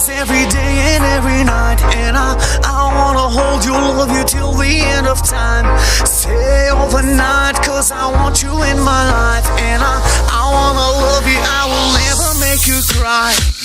every day and every night. And I wanna hold you, love you till the end of time. Stay overnight, cause I want you in my life. And I wanna love you, I will never make you cry.